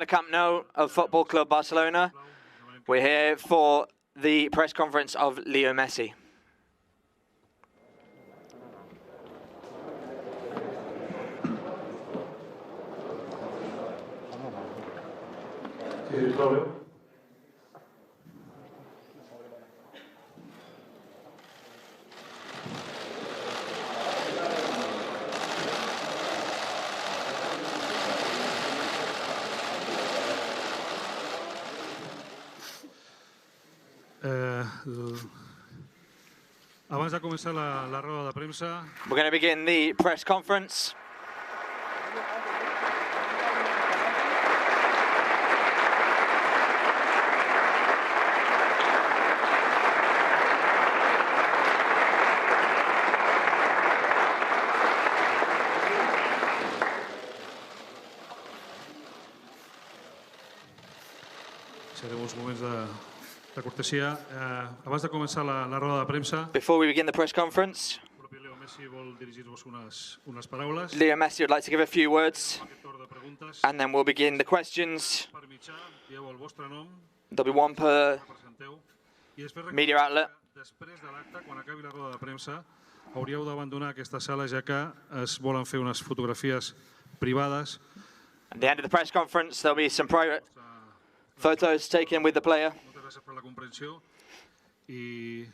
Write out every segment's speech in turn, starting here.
Camp Nou of Football Club Barcelona. We're here for the press conference of Leo Messi. Abans de començar la roda de premsa, We're going to begin the press conference. seré uns moments de cortesia. Abans de començar la roda de premsa, Before we begin the press conference, el propi Leo Messi vol dirigir-vos unes paraules. Leo Messi would like to give a few words, Aquest torn de preguntes, and then we'll begin the questions. per mitjà, dieu el vostre nom, There'll be one per presenteu, i després media outlet. després de l'acte, quan acabi la roda de premsa, hauríeu d'abandonar aquesta sala, ja que es volen fer unes fotografies privades. At the end of the press conference, there'll be some private photos taken with the player. Moltes gràcies per la comprensió i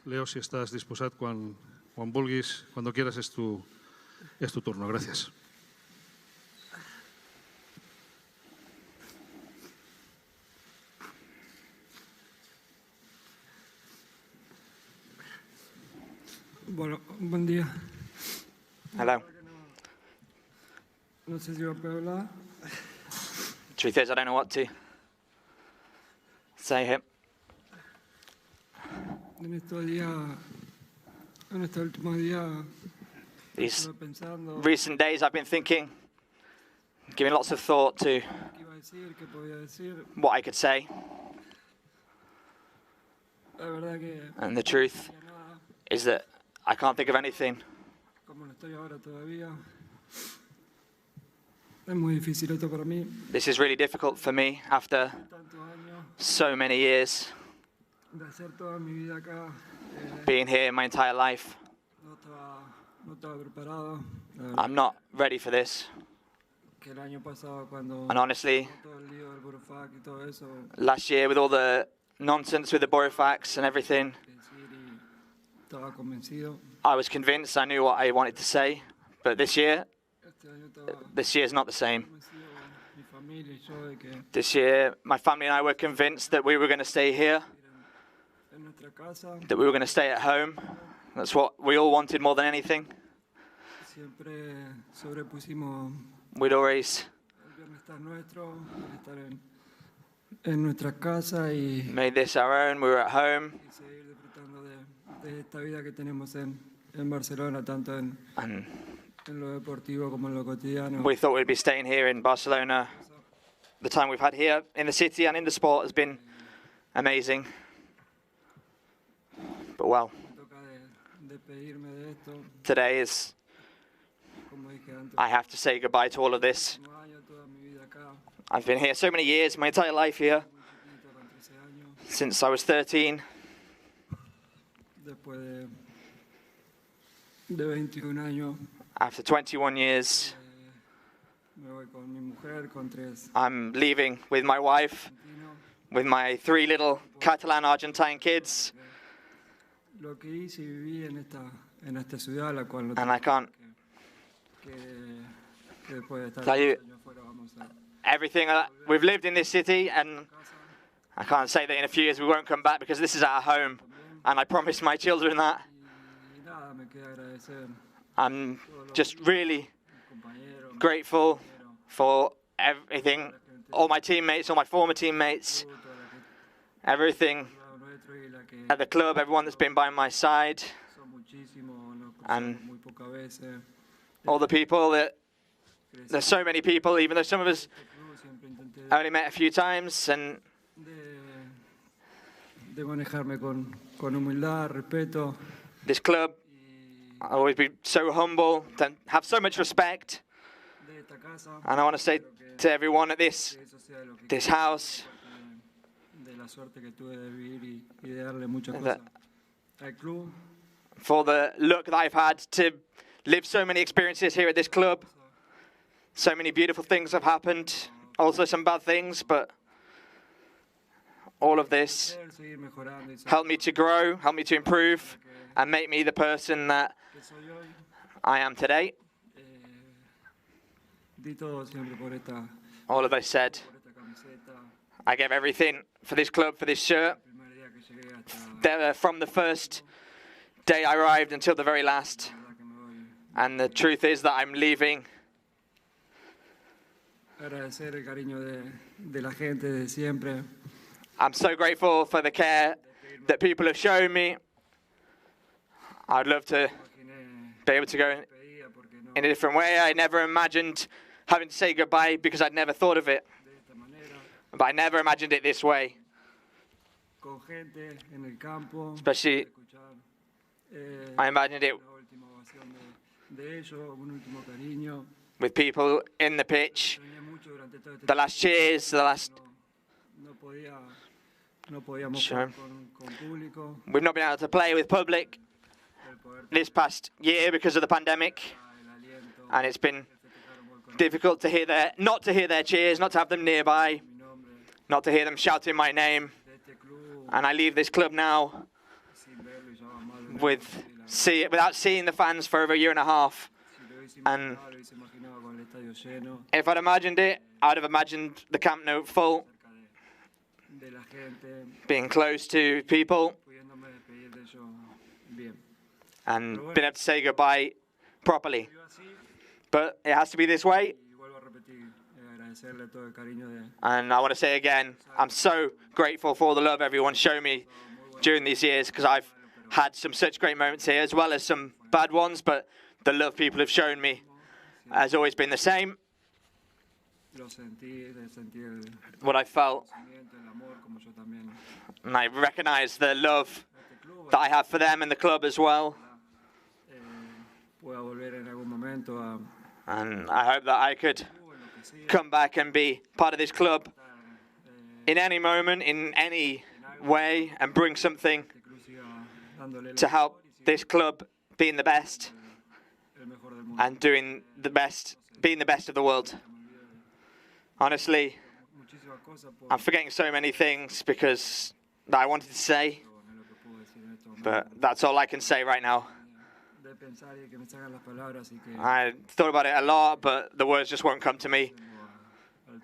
Leo, si estàs disposat, quan vulguis, cuando quieras, es tu turno. Gracias. Bueno, buen día. Hello. No sé si va a poder hablar. Truth is, I don't know what to say here. En estos días, en estos últimos días, These estuve pensando recent days, I've been thinking, giving lots of thought to qué iba a decir, qué podía decir. what I could say. La verdad que And the truth no había nada, is that I can't think of anything. como no estoy ahora todavía. Es muy difícil esto para mí. This is really difficult for me after Tantos años so many years de hacer toda mi vida acá. being here my entire life. No estaba preparado. I'm not ready for this. Que el año pasado cuando And honestly, todo el lío del Burofax y todo eso, last year with all the nonsense with the Borofax and everything, decir y estaba convencido. I was convinced I knew what I wanted to say. But this year is not the same. Convencido, mi familia y yo, de que This year, my family and I were convinced that we were going to stay here, en nuestra casa that we were going to stay at home. That's what we all wanted more than anything. siempre sobrepusimos We'd always el bienestar nuestro, el estar en nuestra casa y made this our own. We were at home, seguir disfrutando de esta vida que tenemos en Barcelona, tanto en and lo deportivo como en lo cotidiano. we thought we'd be staying here in Barcelona. The time we've had here in the city and in the sport has been amazing. But well, Me toca despedirme de esto, today is, como dije antes, I have to say goodbye to all of this. años, toda mi vida acá, I've been here so many years, my entire life here, muy chiquito, con 13 años, since I was 13. después de 21 años. After 21 years, Me voy con mi mujer, con 3 I'm leaving with my wife, argentinos. with my 3 little Catalan-Argentine kids, Lo que hice y viví en esta ciudad, la cual no and I can't, que después de estar Tell you- años fuera vamos a everything, we've lived in this city, and casa. I can't say that in a few years we won't come back because this is our home, and I promised my children that. Y nada, me queda agradecer I'm just really a mis compañeros, grateful compañeros, for everything, all my teammates, all my former teammates, toda la que everything al lado nuestro y la que at the club, everyone that's been by my side, son muchísimos, nos And- cruzamos muy pocas veces. all the people that, Crecí there's so many people, even though some of us en este club, siempre intenté only met a few times, and de manejarme con humildad, respeto this club, y I'll always be so humble, to have so much respect, de esta casa. And I want to say to everyone at this Que eso sea lo que house de la suerte que tuve de vivir y de darle muchas that- cosas al club. for the luck that I've had to live so many experiences here at this club. So many beautiful things have happened, also some bad things, but all of this Seguir mejorando y ser helped me to grow, helped me to improve, and make me the person that que soy hoy. I am today. Di todo siempre por esta All of this said, camiseta. I gave everything for this club, for this shirt. El primer día que llegué hasta From the first day I arrived until the very last. la verdad que me voy. And the truth is that I'm leaving. Agradecer el cariño de la gente de siempre. I'm so grateful for the care that people have shown me. I'd love to Imaginé, be able to go pedía porque no in a different way. I never imagined having to say goodbye because I'd never thought of it. de esta manera. But I never imagined it this way. Con gente en el campo. Especially, Escuchar I imagined it una última ovación de ellos, un último cariño. with people in the pitch. Extrañé mucho durante todo este The last cheers, the last... no podíamos Sure. jugar con público. We've not been able to play with public El poder this past year because of the pandemic. el aliento. And it's been Festejaron gol con difficult to not to hear their cheers, not to have them nearby, mi nombre not to hear them shouting my name. de este club And I leave this club now sin verlo y ya va mal. without seeing the fans for over a year and a half. Si lo hubiese and- imaginado, lo hubiese imaginado con el estadio lleno, If I'd imagined it, I'd have imagined the Camp Nou full, cerca de la gente, being close to people, pudiéndome despedir de ellos bien. and being able to say goodbye properly. Yo así, But it has to be this way. y vuelvo a repetir, agradecerle todo el cariño de And I want to say again, I'm so grateful for all the love everyone's shown me during these years, because I've had some such great moments here, as well as some bad ones, but the love people have shown me has always been the same. lo sentí, sentí el What I felt, sentimiento, el amor, como yo también. and I recognize the love Este club, that I have for them and the club as well. pueda volver en algún momento a And I hope that I could en lo que sea, come back and be part of this club eh, in any moment, in any way, and bring something este club siga dándole to help this club being the best el mejor del mundo. and doing the best, being the best of the world. Honestly, Muchísimas cosas por I'm forgetting so many things because that I wanted to say, no es lo que puedo decir en este momento. but that's all I can say right now. De pensar y que me salgan las palabras y que I thought about it a lot, but the words just won't come to me.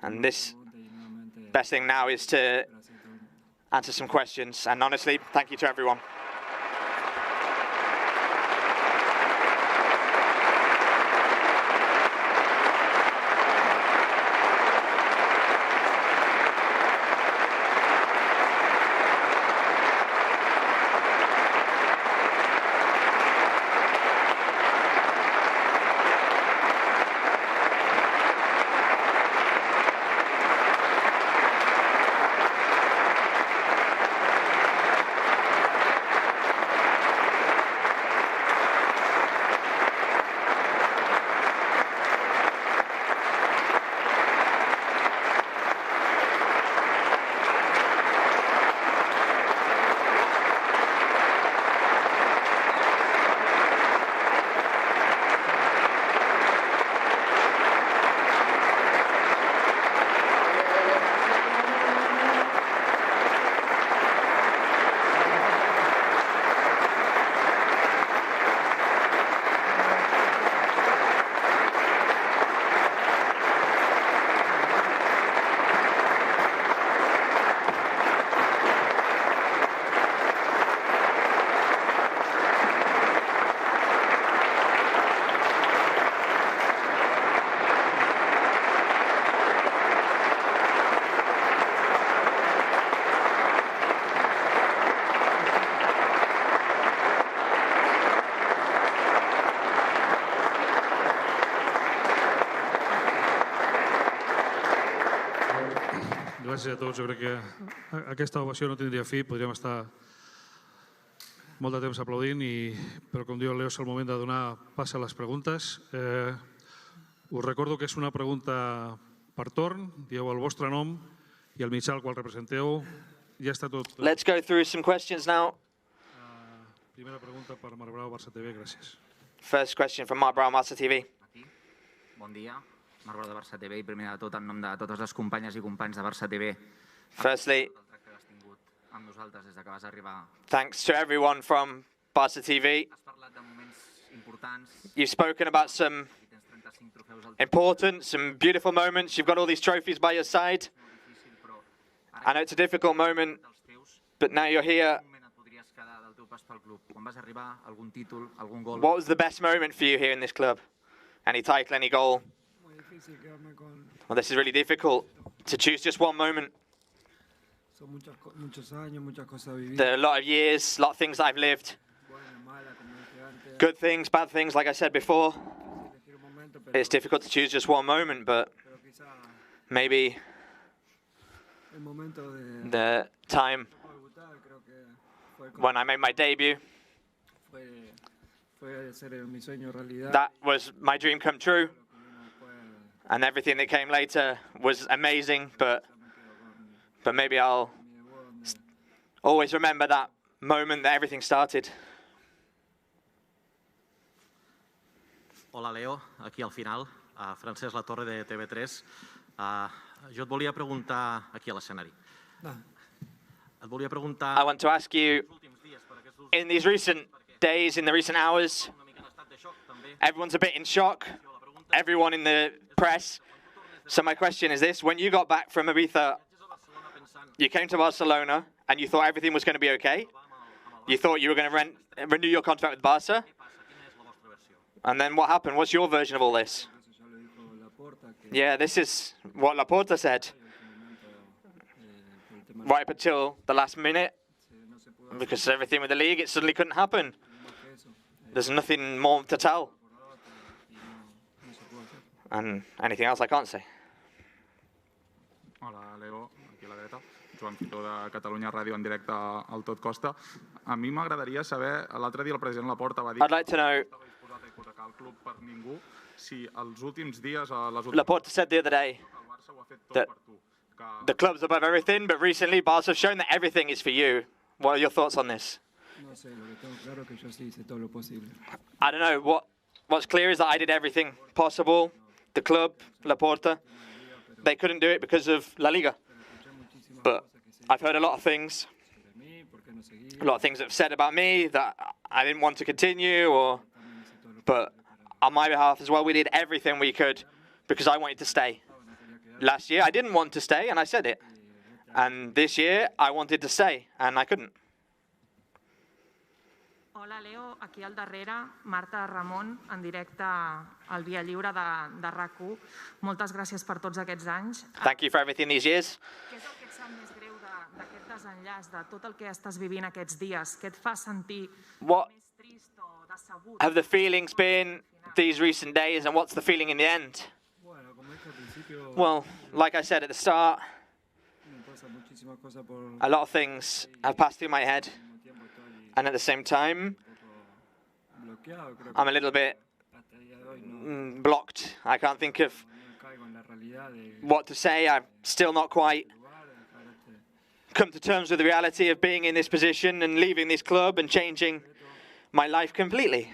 And this pregunte y nuevamente best thing now is to gracias a todo el mundo. answer some questions. And honestly, thank you to everyone. Gràcies a tots. Jo crec que aquesta ovació no tindria fi. Podríem estar molt de temps aplaudint, però com diu el Leo és el moment de donar pas a les preguntes. Us recordo que és una pregunta per torn, dieu el vostre nom i el mitjà al qual representeu. Ja està tot. Let's go through some questions now. Primera pregunta per Marc Brau, Barça TV, gràcies. First question from Marc Brau, Barça TV. Aquí. Bon dia, Marc Brau de Barça TV i primer de tot en nom de totes les companyes i companys de Barça TV. Firstly, El tracte que has tingut amb nosaltres des que vas arribar. thanks to everyone from Barça TV. Has parlat de moments importants. You've spoken about some I tens 35 trofeus al important, some beautiful moments. You've got all these trophies by your side. difícil, però I know it's a difficult moment, dels teus, but now you're here. quin moment et podries quedar del teu pas pel club? Quan vas arribar, algun títol, algun gol? What was the best moment for you here in this club? Any title, any goal? Muy difícil quedarme con... Well, this is really difficult to choose just one moment. Son muchos años, muchas cosas vividas. There are a lot of years, a lot of things that I've lived. Buenas, malas, como dije antes. Good things, bad things, like I said before. Elegir un momento, pero It's difficult to choose just one moment, but quizá maybe el momento de the time debutar, creo que fue, when I made my debut, fue hacer mi sueño realidad. that was my dream come true. Lo que vino después, And everything that came later was amazing, but maybe I'll mi debut, donde always remember that moment that everything started. Hola, Leo, aquí al final, Francesc Latorre de TV3. Jo et volia preguntar, aquí a l'escenari, nah, et volia I preguntar want to ask you, els últims dies, per aquests últims in these recent days, in the recent hours, una mica en estat de xoc, també. everyone's a bit in shock, La pregunta everyone in the press. So my question is this, when you got back from Ibiza, és a Barcelona pensant, you came to Barcelona and you thought everything was going to be okay? You thought you were going to renew your contract with Barca? què passa? Quina és la vostra versió? And then what happened? What's your version of all this? eso ya lo dijo Laporta, que Yeah, this is what Laporta said. en este momento, por el tema Right up until the last minute, no se pudo hacer because everything with the league, it suddenly couldn't happen. más que eso. There's nothing more to tell. Por la otra, y no se pudo hacer. And anything else I can't say. Hola, Leo, aquí a la dreta. Joan Fitó de Catalunya Ràdio en directe al Tot Costa. A mi m'agradaria saber, l'altre dia el president Laporta va dir I'd que like to know, no estava disposat a hipotecar el club per ningú, si els últims dies, les últimes Laporta said the other day, el Barça ho ha fet tot that per tu. Que the club's above everything, but recently Barca have shown that everything is for you. What are your thoughts on this? No sé, lo que tengo claro es que yo sí hice todo lo posible. I don't know. What's clear is that I did everything possible. The club, Laporta, they couldn't do it because of La Liga. Escuché muchísimas But cosas que se I've heard a lot of things, sobre mí, por qué no seguí. a lot of things that have said about me that I didn't want to continue, or También hice todo lo but on my behalf as well, we did everything we could because I wanted to stay. posible, no quería quedar. Last year, I didn't want to stay, and I said it. And this year, I wanted to stay, and I couldn't. Hola, Leo. Aquí al darrere, Marta Ramon, en directe al Via Lliure de RAC1. Moltes gràcies per tots aquests anys. Thank you for everything these years. Què és el que et sap més greu d'aquest desenllaç, de tot el que estàs vivint aquests dies? Què et fa sentir What més trist o decebut? have the feelings been these recent days, and what's the feeling in the end? Bueno, como dije al principio, Well, like I said at the start, me pasa muchísimas cosas por a lot of things have passed through my head, al mismo tiempo estoy and at the same time, un poco bloqueado, creo I'm que a little bit hasta el día de hoy no blocked. I can't think of caigo en la realidad de what to say. I'm still not quite lugar, de dejar este come to terms with the reality of being in this position and leaving this club and changing my life completely.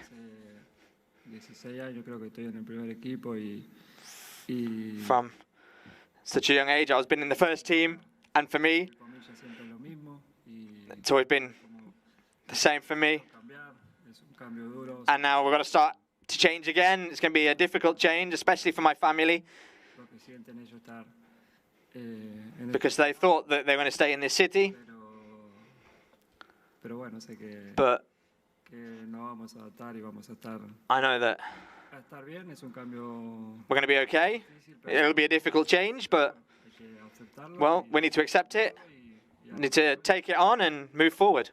hace 16 años creo que estoy en el primer equipo y From such a young age, I was been in the first team, and for me, comillas siempre lo mismo y it's always been the same for me. cambiar es un cambio duro, And now we're going to start to change again. It's going to be a difficult change, especially for my family, lo que sienten ellos estar en el because they thought that they were going to stay in this city, pero bueno, sé que but nos vamos a adaptar y vamos a estar bien, es un cambio we're going to be okay. It'll be a difficult change, but, hay que aceptarlo well, y we need to accept it, y need to take it on and move forward.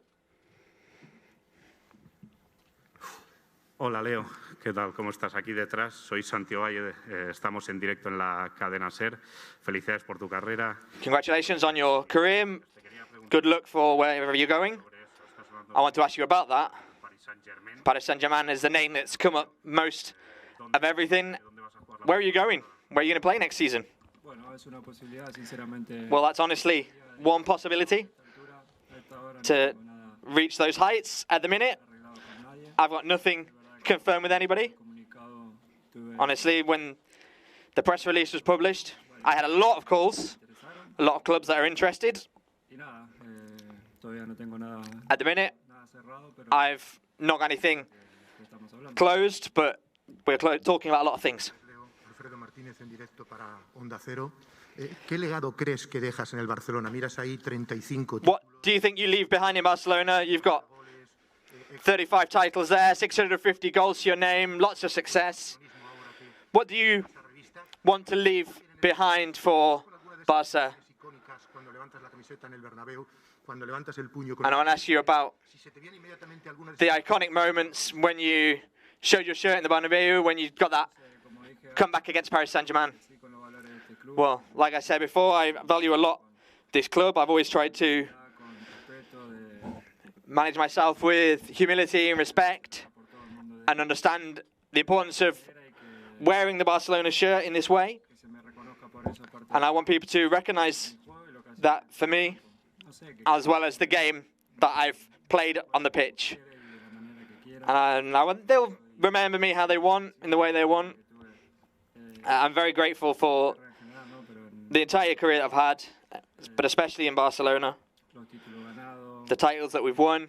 Hola Leo, ¿qué tal? ¿Cómo estás? Aquí detrás, soy Santiago Valle, estamos en directo en la cadena SER. Felicidades por tu carrera. Congratulations on your career. Good luck for wherever you're going. I want to ask you about that. Paris Saint-Germain. Paris Saint-Germain is the name that's come up most of everything. Where are you going? Where are you going to play next season? Well, that's honestly one possibility to reach those heights. At the minute, I've got nothing confirmed with anybody. Honestly, when the press release was published, I had a lot of calls, a lot of clubs that are interested. At the minute, I've not got anything closed, but we're talking about a lot of things. ¿Qué legado crees que dejas en el Barcelona? Miras ahí 35. What do you think you leave behind in Barcelona? You've got 35 titles there, 650 goals to your name, lots of success. What do you want to leave behind for Barca? And I want to ask you about the iconic moments when you showed your shirt in the Bernabeu, when you got that comeback against Paris Saint-Germain. Well, like I said before, I value a lot this club. I've always tried to manage myself with humility and respect and understand the importance of wearing the Barcelona shirt in this way. And I want people to recognize that for me, as well as the game that I've played on the pitch. And they'll remember me how they want, in the way they want. I'm very grateful for the entire career that I've had, but especially in Barcelona. The titles that we've won.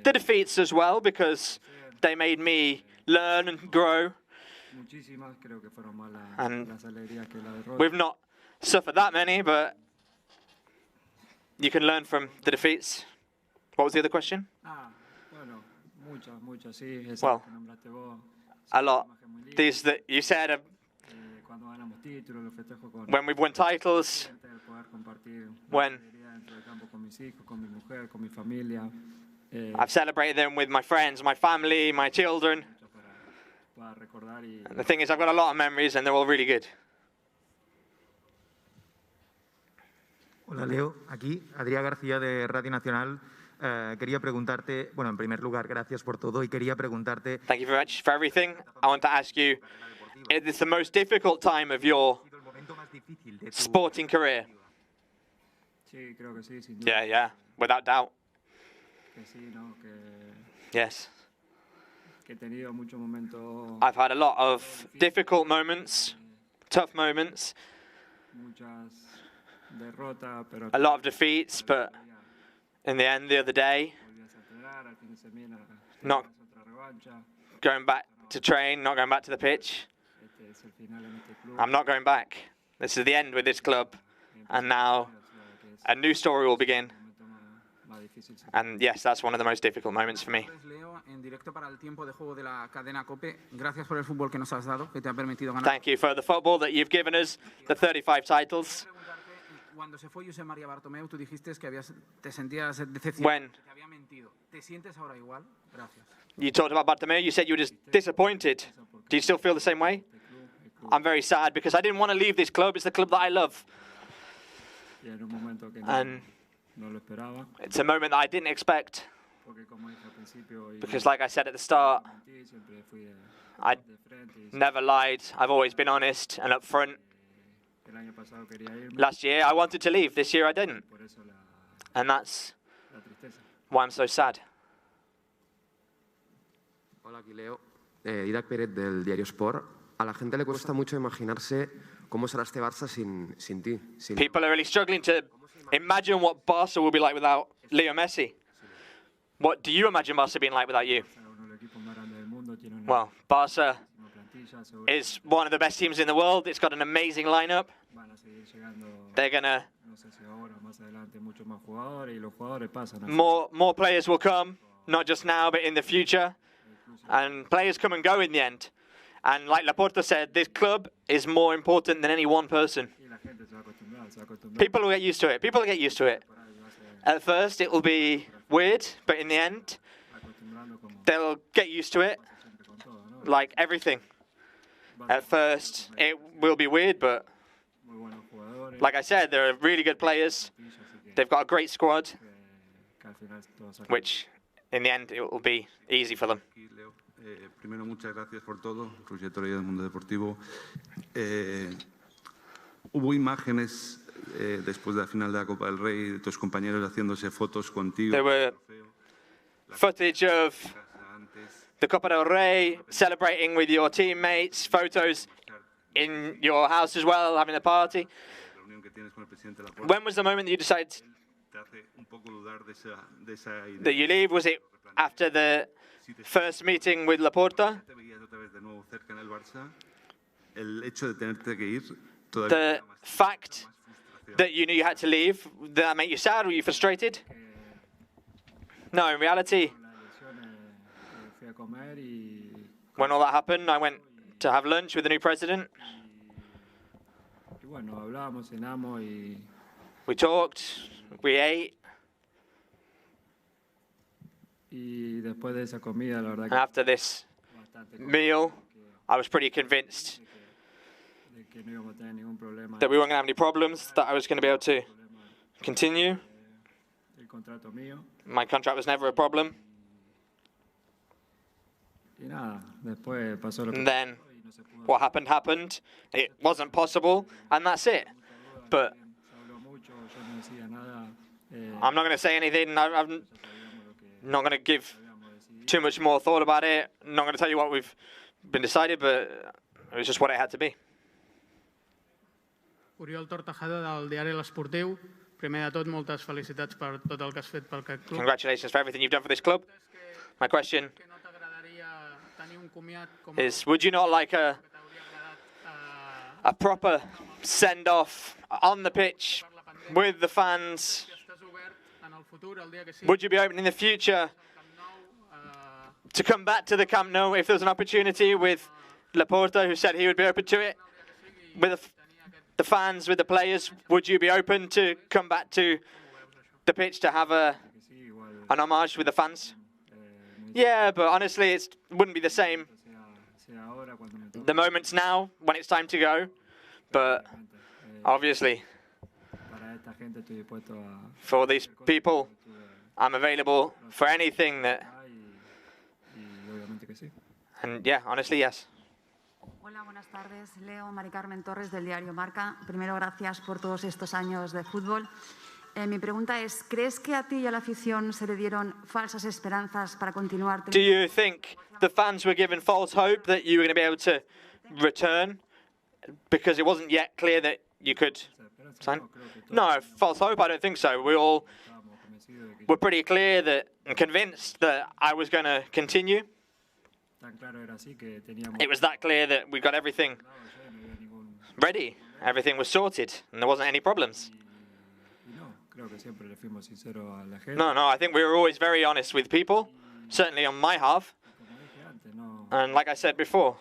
The defeats as well, because they made me learn and grow. And we've not suffered that many, but you can learn from the defeats. What was the other question? Well, a lot. These that you said, when we've won titles, when I've celebrated them with my friends, my family, my children. And the thing is, I've got a lot of memories and they're all really good. Hola Leo, aquí Adrián García de Radio Nacional. Quería preguntarte, bueno, en primer lugar, gracias por todo y quería preguntarte. Thank you very much for everything. I want to ask you, is this the most difficult time of your sporting career? Yeah, without doubt. Yes. I've had a lot of difficult moments, tough moments, a lot of defeats, but in the end, the other day, not going back to train, not going back to the pitch. I'm not going back. This is the end with this club, and now a new story will begin. And yes, that's one of the most difficult moments for me. Thank you for the football that you've given us, the 35 titles. Cuando se fue José María Bartomeu, tú dijiste que te sentías decepcionado, When que te había mentido. ¿Te sientes ahora igual? Gracias. You talked about Bartomeu, you said you were just disappointed. Do you still feel the same way? I'm very sad because I didn't want to leave this club. It's the club that I love. And it's a moment that I didn't expect. Because like I said at the start, I never lied. I've always been honest and upfront. Last year I wanted to leave. This year I didn't. And that's why I'm so sad. Hola, aquí Leo. Didac Pérez del diario Sport. A la gente le cuesta mucho imaginarse cómo será este Barça sin ti. People are really struggling to imagine what Barca will be like without Leo Messi. What do you imagine Barca being like without you? Well, Barca is one of the best teams in the world. It's got an amazing lineup. They're gonna more players will come, not just now, but in the future. And players come and go in the end. And like Laporta said, this club is more important than any one person. People will get used to it. People will get used to it. At first, it will be weird, but in the end, they'll get used to it, like everything. At first, it will be weird, but like I said, they're really good players. They've got a great squad, which in the end, it will be easy for them. Primero, muchas gracias por todo, Roger Torella del Mundo Deportivo. Hubo imágenes después de la final de la Copa del Rey de tus compañeros haciéndose fotos contigo. There were footage of the Copa del Rey, celebrating with your teammates, photos in your house as well, having a party. When was the moment that you decided that you leave? Was it after the first meeting with Laporta? The fact that you knew you had to leave, did that make you sad? Were you frustrated? No, in reality, when all that happened, I went to have lunch with the new president. We talked, we ate. And after this meal, I was pretty convinced that we weren't going to have any problems, that I was going to be able to continue. My contract was never a problem. And then what happened happened. It wasn't possible, and that's it. But I'm not going to say anything. I'm not going to give too much more thought about it. I'm not going to tell you what we've been decided, but it was just what it had to be. Oriol Tortajada del diari L'Esportiu. Primer de tot, moltes felicitats per tot el que has fet pel club. Congratulations for everything you've done for this club. My question is, would you not like a proper send-off on the pitch with the fans? Would you be open in the future to come back to the Camp Nou if there was an opportunity with Laporta, who said he would be open to it? With the fans, with the players, would you be open to come back to the pitch to have an homage with the fans? Yeah, but honestly, it wouldn't be the same. The moment's now, when it's time to go, but obviously, for these people, I'm available for anything that... And yeah, honestly, yes. Hola, buenas tardes. Leo Mari Carmen Torres del diario Marca. Primero, gracias por todos estos años de fútbol. Mi pregunta es, ¿crees que a ti y a la afición se le dieron falsas esperanzas para continuar? Do you think the fans were given false hope that you were going to be able to return because it wasn't yet clear that you could sign? No, false hope, I don't think so. We all were pretty clear that and convinced that I was going to continue. It was that clear that we got everything ready. Everything was sorted and there wasn't any problems. No, I think we were always very honest with people, certainly on my half. And like I said before,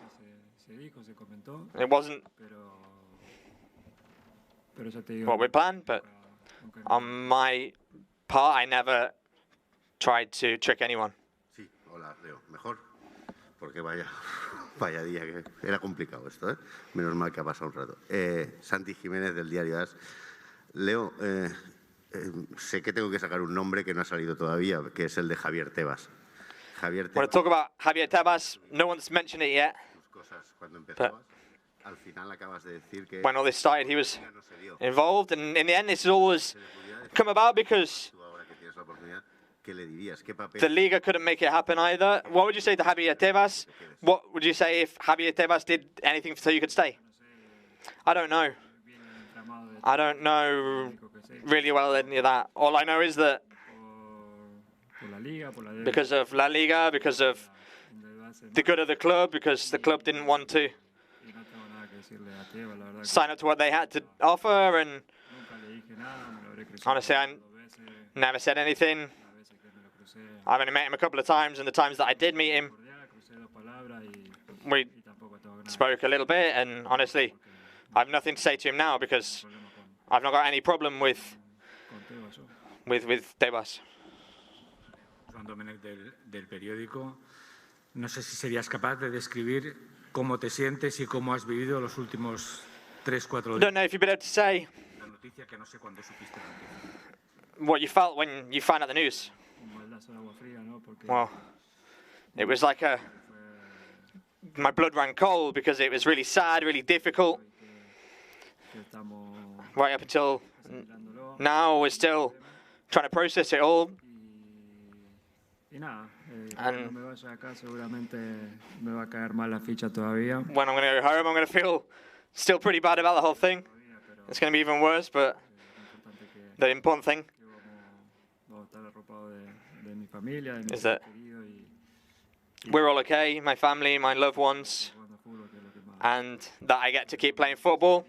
it wasn't what we planned, but on my part, I never tried to trick anyone. Sí, hola, Leo. Mejor, porque vaya día que era complicado esto, ¿eh? Menos mal que ha pasado un rato. Santi Jiménez del diario AS. Leo, sé que tengo que sacar un nombre que no ha salido todavía, que es el de Javier Tebas. Javier Tebas. Want to talk about Javier Tebas? No one's mentioned it yet. Cuando empezabas, al final acabas de decir que when all this started, he was involved, and in the end, this has always come about because the Liga couldn't make it happen either. What would you say to Javier Tebas? What would you say if Javier Tebas did anything so you could stay? I don't know. I don't know really well any of that. All I know is that because of La Liga, because of the good of the club, because the club didn't want to sign up to what they had to offer, and honestly, I never said anything. I've only met him a couple of times, and the times that I did meet him, we spoke a little bit, and honestly, I have nothing to say to him now because I've not got any problem with Tebas. Juan Domènech del periódico. No sé si serías capaz de describir cómo te sientes y cómo has vivido los últimos 3-4 días. Don't know if you'd be able to say what you felt when you found out the news. Well, it was like a my blood ran cold because it was really sad, really difficult. Right up until now, we're still trying to process it all. And when I'm going to go home, I'm going to feel still pretty bad about the whole thing. It's going to be even worse, but the important thing is that we're all okay, my family, my loved ones, and that I get to keep playing football.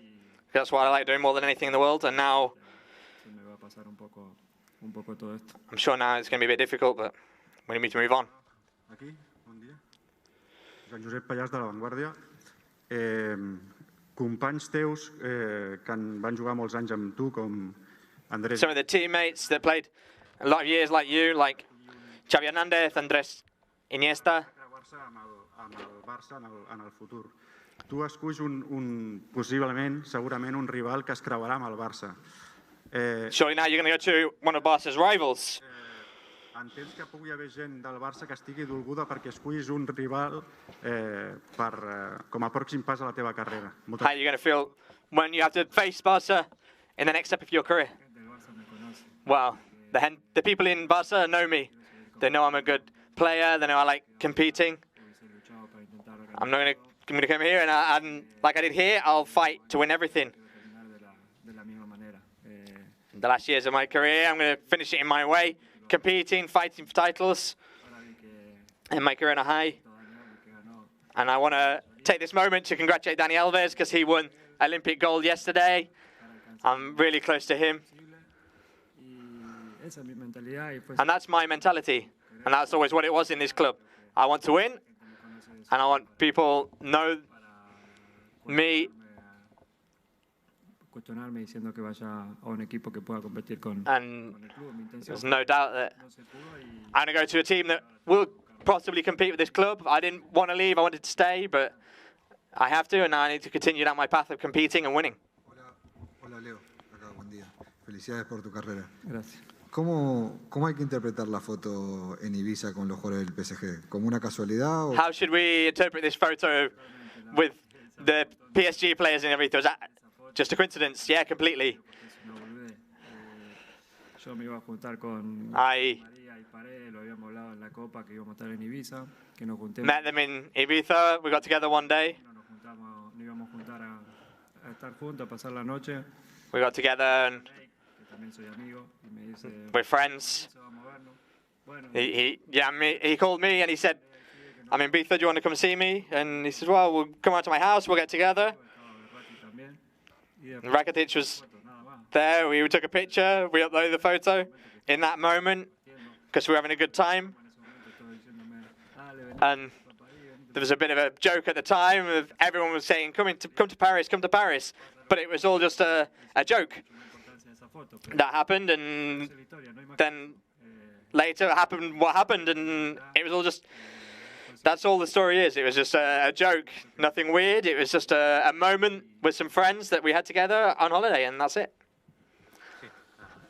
That's what I like doing more than anything in the world. And now, I'm sure now it's going to be a bit difficult, but we need to move on. Aquí, bon dia. Joan Josep Pallàs de La Vanguardia. Companys teus que van jugar molts anys amb tu, com Andrés... Some of the teammates that played a lot of years like you, like Xavi Hernández, Andrés Iniesta. Amb el Barça en el futur. Tu esculls possiblement, segurament, un rival que es creuarà amb el Barça. Surely now you're going to go to one of Barca's rivals. Entens que pugui haver gent del Barça que estigui dolguda perquè escullis un rival com a pròxim pas a la teva carrera? How are you going to feel when you have to face Barca in the next step of your career? Well, the people in Barca know me. They know I'm a good player. They know I like competing. I'm going to come here and like I did here, I'll fight to win everything. The last years of my career, I'm going to finish it in my way. Competing, fighting for titles, and my career on a high. And I want to take this moment to congratulate Dani Alves because he won Olympic gold yesterday. I'm really close to him. And that's my mentality. And that's always what it was in this club. I want to win, and I want people to know me. And there's no doubt that I'm going to go to a team that will possibly compete with this club. I didn't want to leave, I wanted to stay, but I have to, and now I need to continue down my path of competing and winning. Hola Leo, acá, buen día. Felicidades por tu carrera. Gracias. ¿Cómo hay que interpretar la foto en Ibiza con los jugadores del PSG? ¿Como una casualidad? How should we interpret this photo with the PSG players and everything? Was that just a coincidence? Yeah, completely. I met them in Ibiza. We got together one day. We got together and we're friends. He called me and he said, I'm in Ibiza, do you want to come see me? And he said, well, we'll come out to my house, we'll get together. And Rakitic was there, we took a picture, we uploaded the photo in that moment because we were having a good time. And there was a bit of a joke at the time of everyone was saying, come to Paris, come to Paris. But it was all just a joke. That happened, and then later happened what happened, and it was all just, that's all the story is. It was just a joke, nothing weird. It was just a moment with some friends that we had together on holiday, and that's it.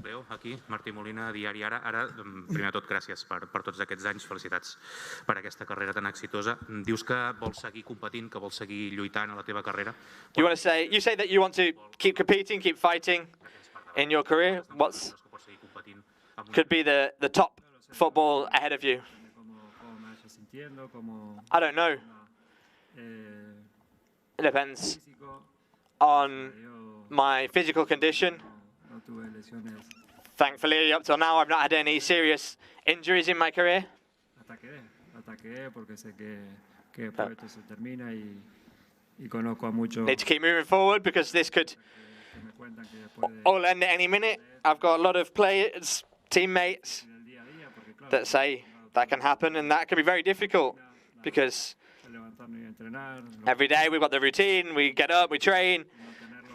Leo, aquí, Martí Molina, Diari Ara. Ara, primer de tot, gràcies per tots aquests anys. Felicitats per aquesta carrera tan exitosa. Dius que vols seguir competint, que vols seguir lluitant a la teva carrera. You say that you want to keep competing, keep fighting in your career. What could be the top football ahead of you? I don't know. It depends on my physical condition. Thankfully, up till now, I've not had any serious injuries in my career. Need to keep moving forward because this could all end at any minute. I've got a lot of players, teammates that say that can happen, and that can be very difficult because every day we've got the routine, we get up, we train,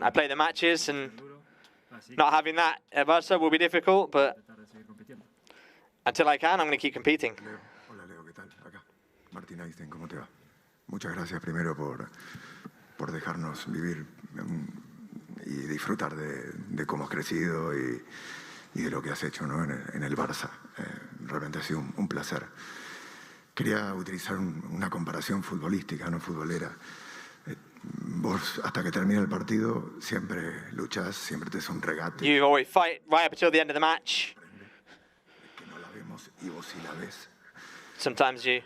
I play the matches, and not having that at Barça will be difficult, but until I can, I'm going to keep competing. Hola Leo, ¿qué tal? Acá, Martín Einstein, ¿cómo te va? Muchas gracias primero por dejarnos vivir y disfrutar de cómo has crecido y de lo que has hecho, ¿no? en el Barça. Realmente ha sido un placer. quería utilizar una comparación futbolística, no futbolera. Vos, hasta que termine el partido, siempre luchas, siempre te es un regate. You always fight right up until the end of the match. Que no la vemos y vos sí la ves. Sometimes you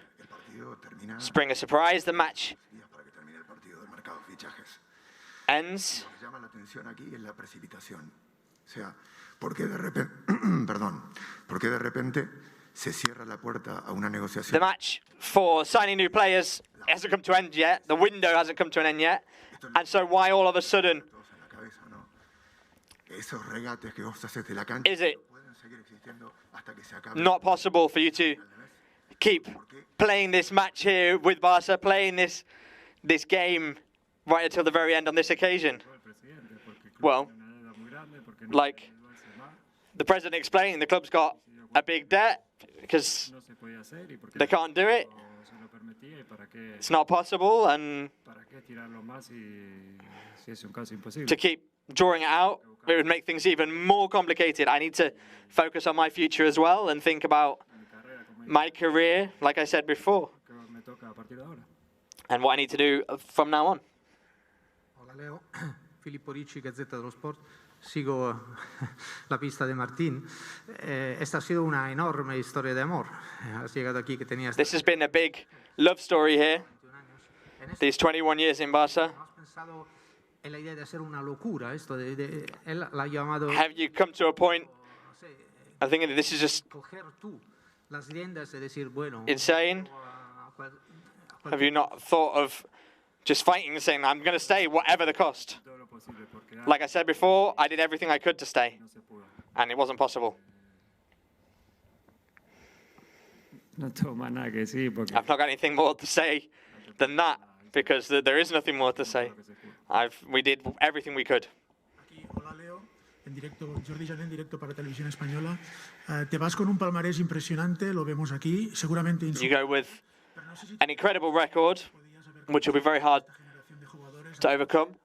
spring a surprise. The match Para que termine el partido del mercado de fichajes. ends. Lo que llama la atención aquí es la precipitación. O sea, ¿por qué de repente, por qué de repente se cierra la puerta a una negociación? The match for signing new players hasn't come to an end yet. The window hasn't come to an end yet. And so why all of a sudden Esos regates que vos haces de la cancha is it pueden seguir existiendo hasta que se acabe. not possible for you to keep playing this match here with Barca, playing this game right until the very end on this occasion? Well, like the president explained, the club's got a big debt because they can't do it. It's not possible, and to keep drawing it out, it would make things even more complicated. I need to focus on my future as well and think about my career, like I said before, and what I need to do from now on. Hola Leo, Filippo Ricci, Gazzetta dello Sport. Sigo la pista de Martín. Esta ha sido una enorme historia de amor. Has llegado aquí que tenías. This has been a big love story here. These 21 years in Barca. ¿Has pensado en la idea de hacer una locura? Esto él la ha llamado. Have you come to a point? I think that this is just Coger tú las riendas y decir, bueno. insane. Have you not thought of just fighting and saying, I'm going to stay whatever the cost? Like I said before, I did everything I could to stay, and it wasn't possible. I've not got anything more to say than that, because there is nothing more to say. We did everything we could. Hola Leo, en directo, Jordi Jané en directo para Televisión Española. Te vas con un palmarés impresionante, lo vemos aquí, seguramente. You go with an incredible record, which will be very hard to overcome.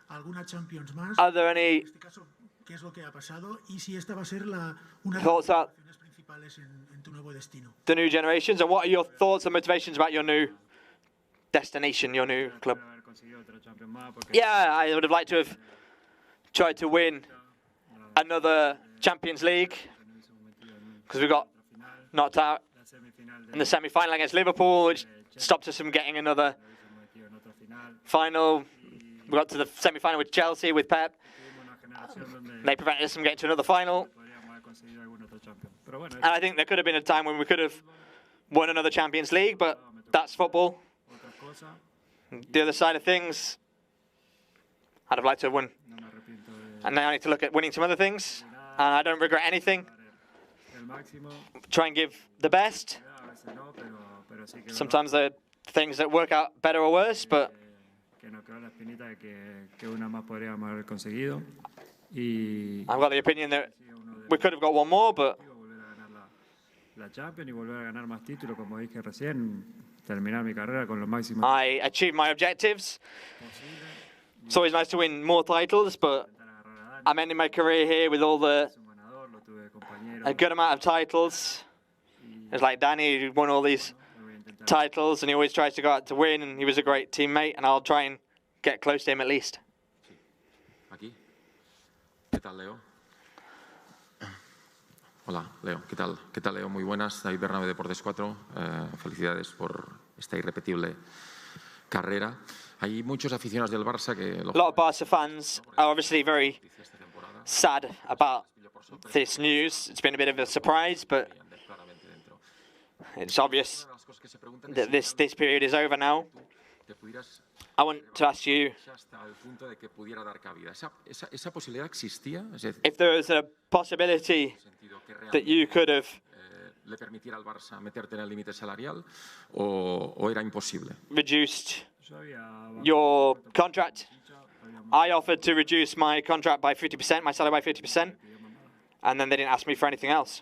¿Alguna Champions más? Are there any En este caso, ¿qué es lo que ha pasado? Y si esta va a ser una de thoughts las about motivaciones principales en tu nuevo destino. the new generations, and what are your thoughts and motivations about your new destination, your new club? Yeah, I would have liked to have tried to win another Champions League, because we got knocked out in the semi-final against Liverpool, which stopped us from getting another final. We got to the semi-final with Chelsea, with Pep. They prevented us from getting to another final. And I think there could have been a time when we could have won another Champions League, but that's football. The other side of things, I'd have liked to have won. And now I need to look at winning some other things. And I don't regret anything. Try and give the best. Sometimes there are things that work out better or worse, but I've got the opinion that we could have got one more, but I achieved my objectives. It's always nice to win more titles, but I'm ending my career here with a good amount of titles. It's like Danny, who won all these titles, and he always tries to go out to win, and he was a great teammate, and I'll try and get close to him at least. Aquí. ¿Qué tal, Leo? Hola, Leo. ¿Qué tal? ¿Qué tal, Leo? Muy buenas. David Bernabé, Deportes 4. Felicidades por esta irrepetible carrera. Hay muchos aficionados del Barça que... A lot of Barca fans are obviously very sad about this news. It's been a bit of a surprise, but it's obvious that this period is over now. I want to ask you if there is a possibility that you could have le permitiera al Barça meterte en el límite salarial o era imposible. Reduced your contract. I offered to reduce my contract by 50%, my salary by 50%, and then they didn't ask me for anything else.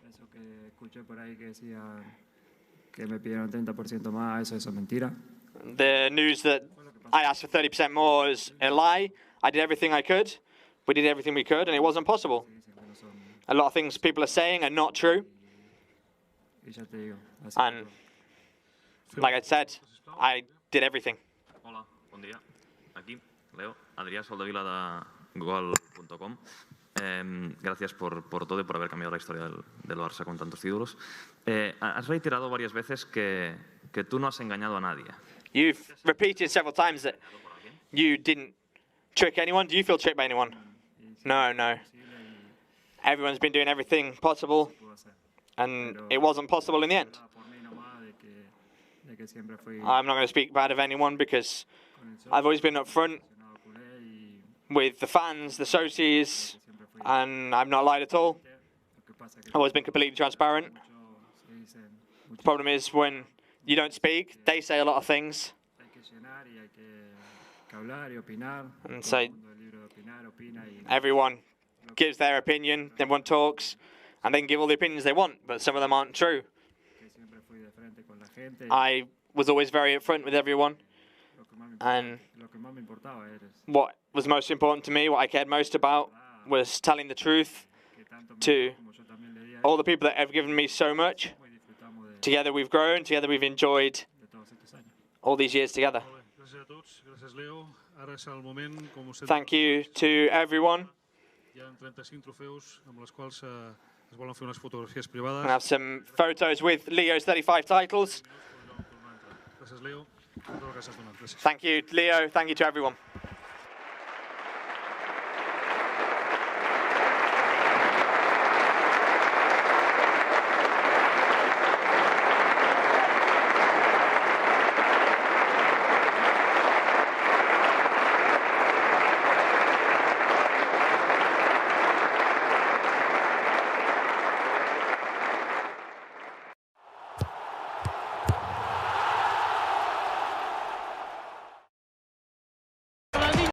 The news that I asked for 30% more is a lie. I did everything I could. We did everything we could, and it wasn't possible. A lot of things people are saying are not true. And like I said, I did everything. Hola, bon dia. Aquí, Leo, Adrià Soldevila de Gol.com. Gracias por todo y por haber cambiado la historia del Barça con tantos títulos. Has reiterado varias veces que tú no has engañado a nadie. You've repeated several times that you didn't trick anyone. Do you feel tricked by anyone? No. Everyone's been doing everything possible, and it wasn't possible in the end. I'm not going to speak bad of anyone because I've always been upfront with the fans, the socios, and I've not lied at all. I've always been completely transparent. The problem is when you don't speak, they say a lot of things. And so everyone gives their opinion, everyone talks, and they can give all the opinions they want, but some of them aren't true. I was always very upfront with everyone, and what was most important to me, what I cared most about, was telling the truth to all the people that have given me so much. Together we've grown, together we've enjoyed all these years together. Thank you to everyone. I have some photos with Leo's 35 titles. Thank you, Leo. Thank you to everyone.